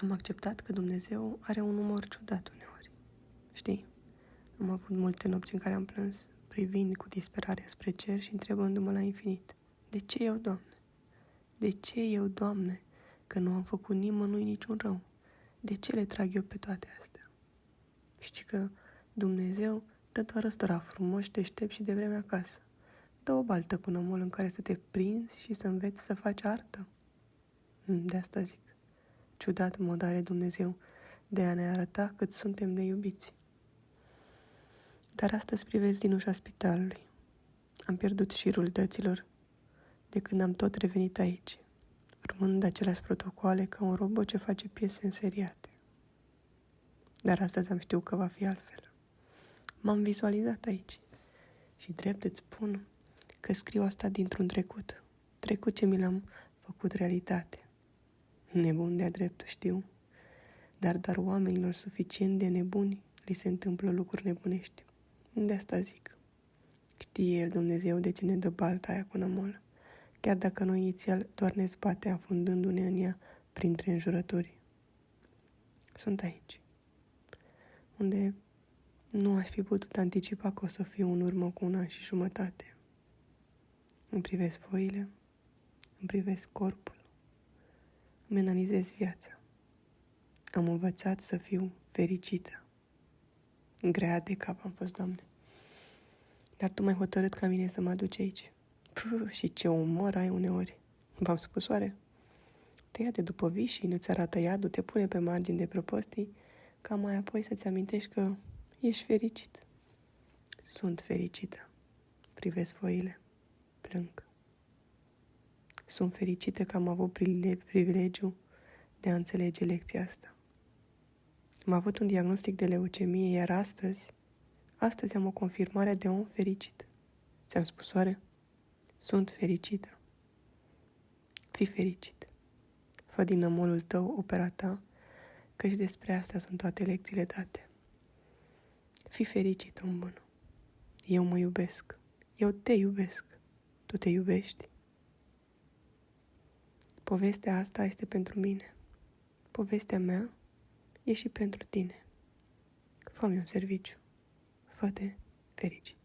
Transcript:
Am acceptat că Dumnezeu are un umor ciudat uneori. Știi? Am avut multe nopți în care am plâns, privind cu disperare spre cer și întrebându-mă la infinit. De ce eu, Doamne? De ce eu, Doamne, că nu am făcut nimănui niciun rău? De ce le trag eu pe toate astea? Știi că Dumnezeu dă doar ăstora frumoși, deștept și de vreme acasă. Dă o baltă cu nămol în care să te prinzi și să înveți să faci artă. De asta zic. Ciudat mod are Dumnezeu de a ne arăta cât suntem de iubiți. Dar astăzi privesc din ușa spitalului. Am pierdut șirul dăților de când am tot revenit aici, urmând aceleași protocoale ca un robot ce face piese înseriate. Dar astăzi am știut că va fi altfel. M-am vizualizat aici și drept îți spun că scriu asta dintr-un trecut ce mi l-am făcut realitate. Nebun de-a dreptul, știu, dar doar oamenilor suficient de nebuni li se întâmplă lucruri nebunești. De asta zic. Știe El, Dumnezeu, de ce ne dă balta aia cu nămol, chiar dacă noi inițial doar ne zbate afundându-ne în ea printre înjurături. Sunt aici, unde nu aș fi putut anticipa că o să fiu în urmă cu 1 an și jumătate. Îmi privesc foile, îmi privesc corpul, îmi analizez viața. Am învățat să fiu fericită. Grea de cap am fost, Doamne. Dar Tu m-ai hotărât ca mine să mă aduci aici. Și ce umor ai uneori. V-am spus oare? Te ia de după vișini, nu-ți arată iadul, te pune pe margini de prăpostii, ca mai apoi să-ți amintești că ești fericit. Sunt fericită. Privesc foile. Plâng. Sunt fericită că am avut privilegiu de a înțelege lecția asta. Am avut un diagnostic de leucemie, iar astăzi am o confirmare de om fericit. Ți-am spus oare? Sunt fericită. Fii fericit. Fă din nămolul tău opera ta, căci despre asta sunt toate lecțiile date. Fii fericit, om bun. Eu mă iubesc. Eu te iubesc. Tu te iubești. Povestea asta este pentru mine. Povestea mea e și pentru tine. Fă-mi un serviciu. Fă-te fericit.